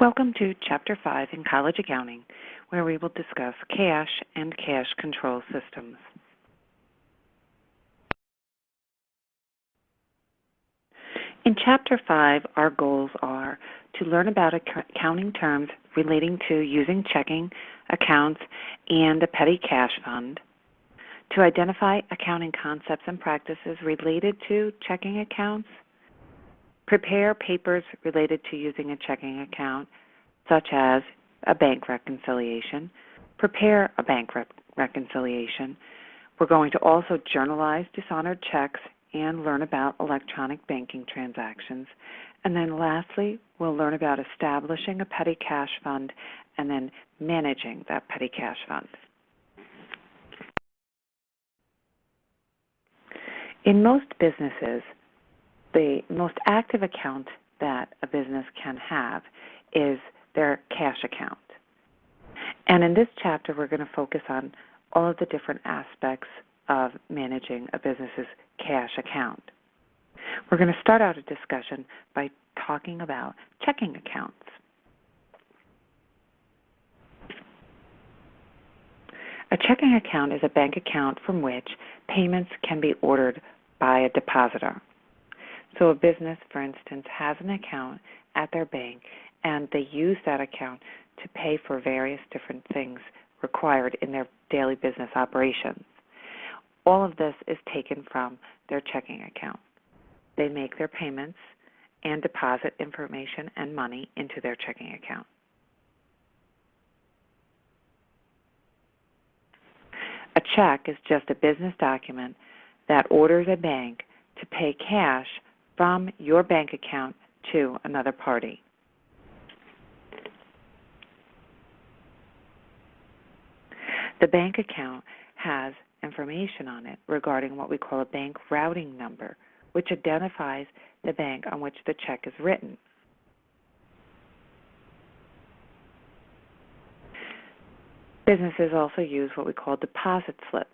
Welcome to Chapter 5 in College Accounting, where we will discuss cash and cash control systems. In Chapter 5, our goals are to learn about accounting terms relating to using checking accounts and a petty cash fund, to identify accounting concepts and practices related to checking accounts, prepare papers related to using a checking account, such as a bank reconciliation, prepare a bank reconciliation. We're going to also journalize dishonored checks and learn about electronic banking transactions. And then lastly, we'll learn about establishing a petty cash fund and then managing that petty cash fund. In most businesses, the most active account that a business can have is their cash account. And in this chapter, we're going to focus on all of the different aspects of managing a business's cash account. We're going to start out a discussion by talking about checking accounts. A checking account is a bank account from which payments can be ordered by a depositor. So a business, for instance, has an account at their bank, and they use that account to pay for various different things required in their daily business operations. All of this is taken from their checking account. They make their payments and deposit information and money into their checking account. A check is just a business document that orders a bank to pay cash from your bank account to another party. The bank account has information on it regarding what we call a bank routing number, which identifies the bank on which the check is written. Businesses also use what we call deposit slips.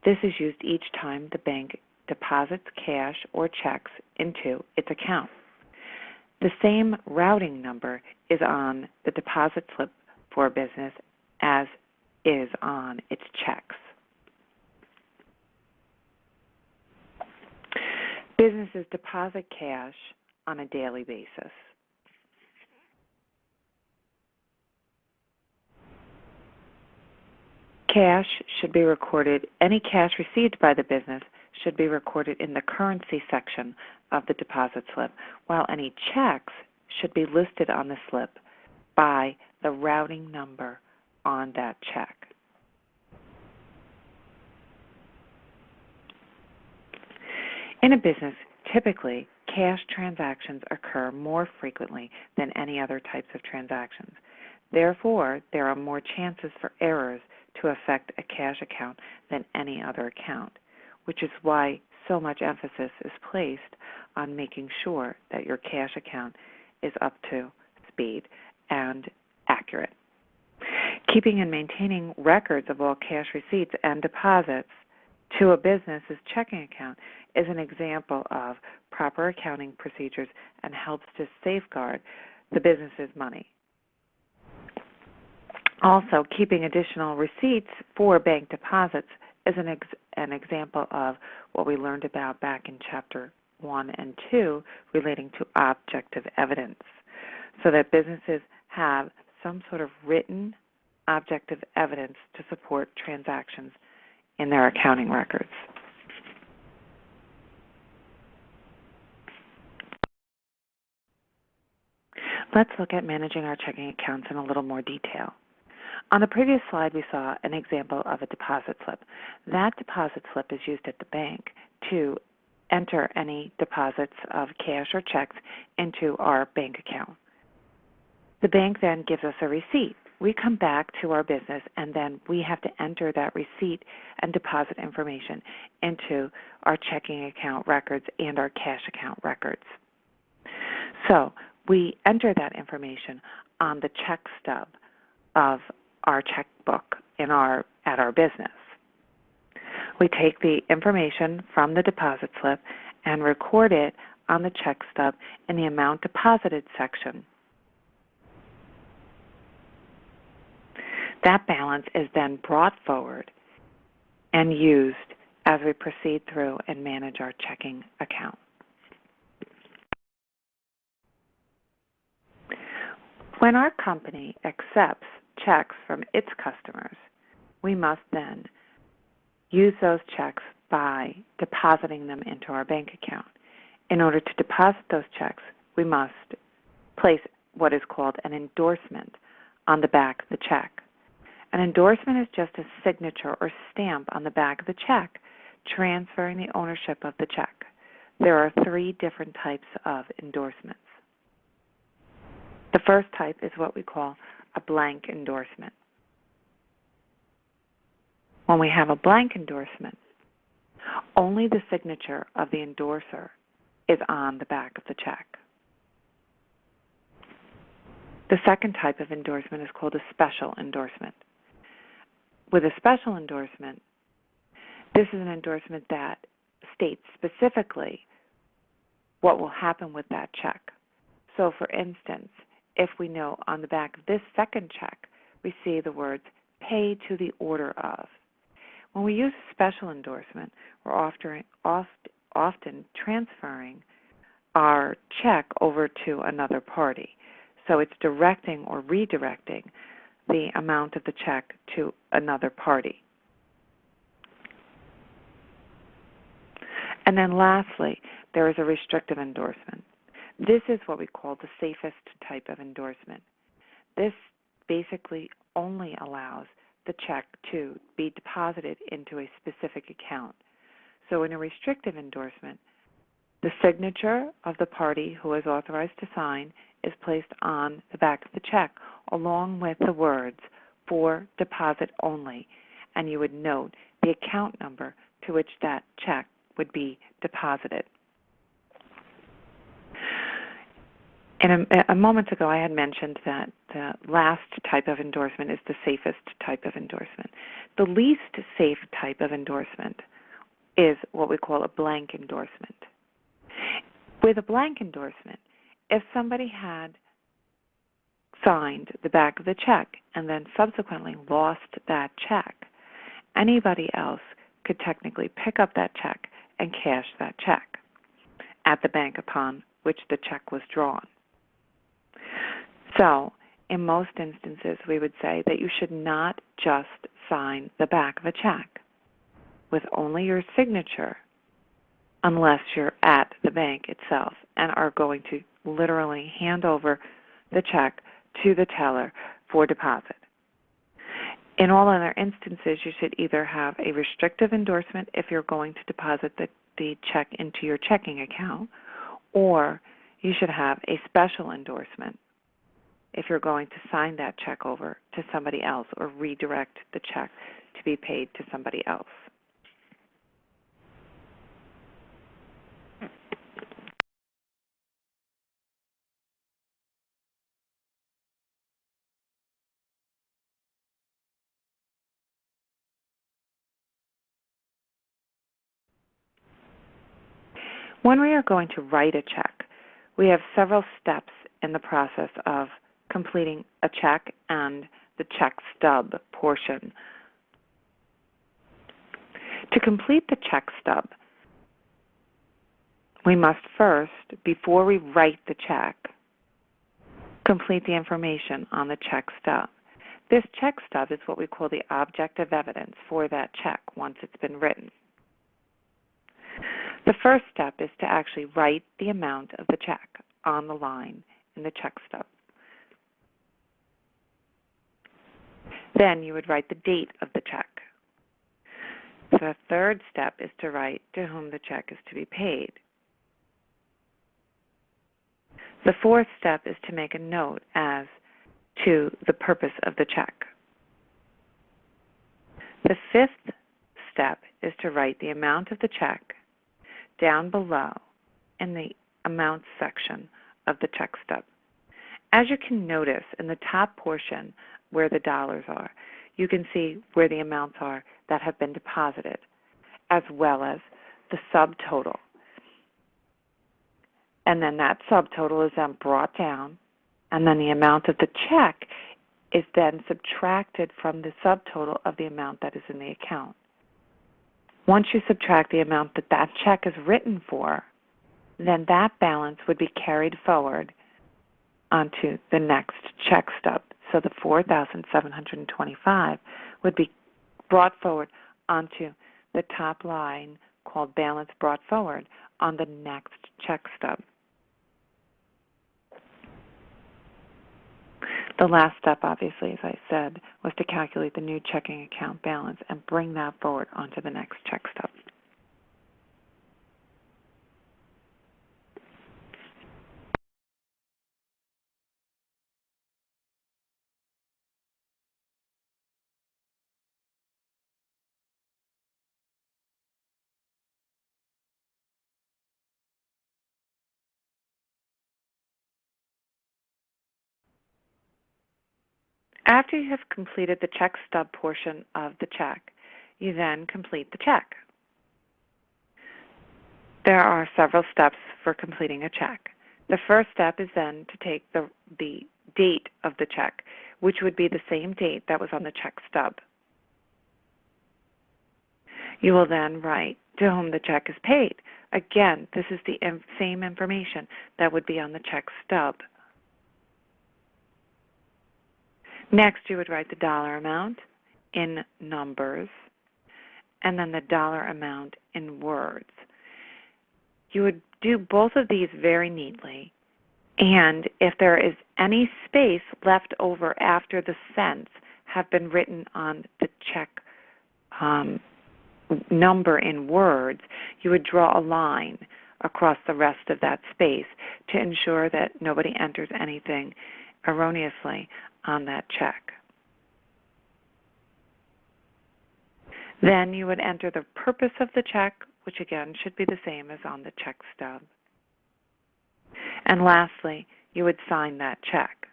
This is used each time the bank deposits cash or checks into its account. The same routing number is on the deposit slip for a business as is on its checks. Businesses deposit cash on a daily basis. Cash should be recorded. Any cash received by the business should be recorded in the currency section of the deposit slip, while any checks should be listed on the slip by the routing number on that check. In a business, typically, cash transactions occur more frequently than any other types of transactions. Therefore, there are more chances for errors to affect a cash account than any other account, which is why so much emphasis is placed on making sure that your cash account is up to speed and accurate. Keeping and maintaining records of all cash receipts and deposits to a business's checking account is an example of proper accounting procedures and helps to safeguard the business's money. Also, keeping additional receipts for bank deposits is an example of what we learned about back in Chapter 1 and 2 relating to objective evidence, so that businesses have some sort of written objective evidence to support transactions in their accounting records. Let's look at managing our checking accounts in a little more detail. On the previous slide, we saw an example of a deposit slip. That deposit slip is used at the bank to enter any deposits of cash or checks into our bank account. The bank then gives us a receipt. We come back to our business, and then we have to enter that receipt and deposit information into our checking account records and our cash account records. So we enter that information on the check stub of our checkbook at our business. We take the information from the deposit slip and record it on the check stub in the amount deposited section. That balance is then brought forward and used as we proceed through and manage our checking account. When our company accepts checks from its customers, we must then use those checks by depositing them into our bank account. In order to deposit those checks, we must place what is called an endorsement on the back of the check. An endorsement is just a signature or stamp on the back of the check, transferring the ownership of the check. There are 3 different types of endorsements. The first type is what we call a blank endorsement. When we have a blank endorsement, only the signature of the endorser is on the back of the check. The second type of endorsement is called a special endorsement. With a special endorsement, this is an endorsement that states specifically what will happen with that check. So, for instance, if we know on the back of this second check, we see the words, pay to the order of. When we use a special endorsement, we're often transferring our check over to another party. So it's directing or redirecting the amount of the check to another party. And then lastly, there is a restrictive endorsement. This is what we call the safest type of endorsement. This basically only allows the check to be deposited into a specific account. So in a restrictive endorsement, the signature of the party who is authorized to sign is placed on the back of the check, along with the words, for deposit only, and you would note the account number to which that check would be deposited. A moment ago, I had mentioned that the last type of endorsement is the safest type of endorsement. The least safe type of endorsement is what we call a blank endorsement. With a blank endorsement, if somebody had signed the back of the check and then subsequently lost that check, anybody else could technically pick up that check and cash that check at the bank upon which the check was drawn. So, in most instances, we would say that you should not just sign the back of a check with only your signature unless you're at the bank itself and are going to literally hand over the check to the teller for deposit. In all other instances, you should either have a restrictive endorsement if you're going to deposit the check into your checking account, or you should have a special endorsement if you're going to sign that check over to somebody else or redirect the check to be paid to somebody else. When we are going to write a check, we have several steps in the process of completing a check and the check stub portion. To complete the check stub, we must first, before we write the check, complete the information on the check stub. This check stub is what we call the objective evidence for that check once it's been written. The first step is to actually write the amount of the check on the line in the check stub. Then you would write the date of the check. The third step is to write to whom the check is to be paid. The fourth step is to make a note as to the purpose of the check. The fifth step is to write the amount of the check down below in the amounts section of the check stub. As you can notice in the top portion where the dollars are, you can see where the amounts are that have been deposited, as well as the subtotal. And then that subtotal is then brought down, and then the amount of the check is then subtracted from the subtotal of the amount that is in the account. Once you subtract the amount that that check is written for, then that balance would be carried forward onto the next check stub. So the $4,725 would be brought forward onto the top line called balance brought forward on the next check stub. The last step, obviously, as I said, was to calculate the new checking account balance and bring that forward onto the next check stub. After you have completed the check stub portion of the check, you then complete the check. There are several steps for completing a check. The first step is then to take the date of the check, which would be the same date that was on the check stub. You will then write to whom the check is paid. Again, this is the same information that would be on the check stub. Next, you would write the dollar amount in numbers and then the dollar amount in words. You would do both of these very neatly, and if there is any space left over after the cents have been written on the check number in words, you would draw a line across the rest of that space to ensure that nobody enters anything erroneously on that check. Then you would enter the purpose of the check, which again should be the same as on the check stub. And lastly, you would sign that check.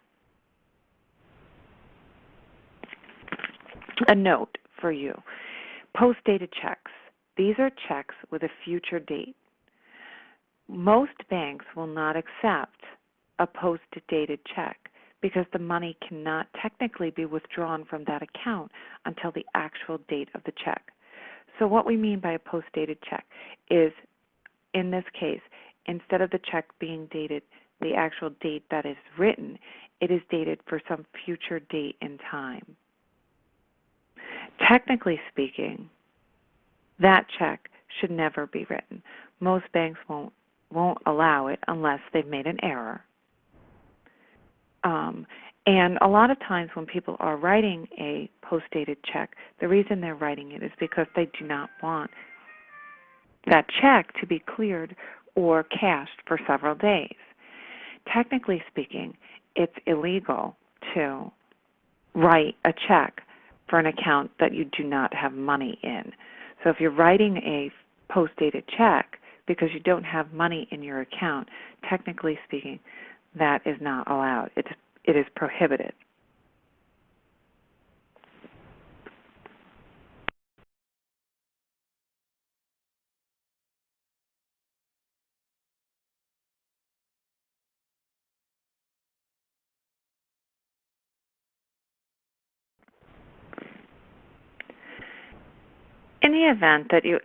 A note for you. Post-dated checks. These are checks with a future date. Most banks will not accept a post-dated check because the money cannot technically be withdrawn from that account until the actual date of the check. So what we mean by a post-dated check is, in this case, instead of the check being dated the actual date that is written, it is dated for some future date in time. Technically speaking, that check should never be written. Most banks won't allow it unless they've made an error. And a lot of times when people are writing a post-dated check, the reason they're writing it is because they do not want that check to be cleared or cashed for several days. Technically speaking, it's illegal to write a check for an account that you do not have money in. So if you're writing a post-dated check because you don't have money in your account, technically speaking, that is not allowed. It is prohibited. In the event that you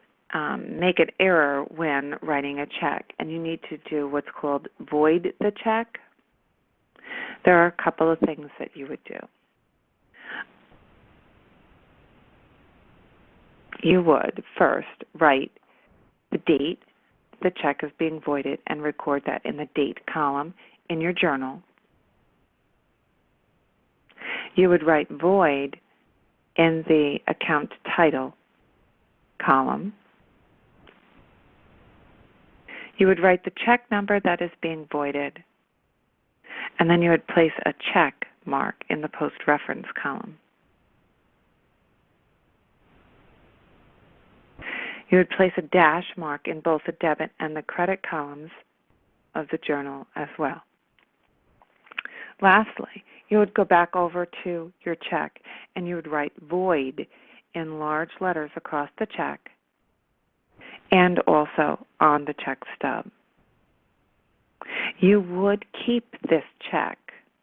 make an error when writing a check and you need to do what's called void the check, there are a couple of things that you would do. You would first write the date the check is being voided and record that in the date column in your journal. You would write void in the account title column. You would write the check number that is being voided, and then you would place a check mark in the post-reference column. You would place a dash mark in both the debit and the credit columns of the journal as well. Lastly, you would go back over to your check and you would write void in large letters across the check and also on the check stub. You would keep this check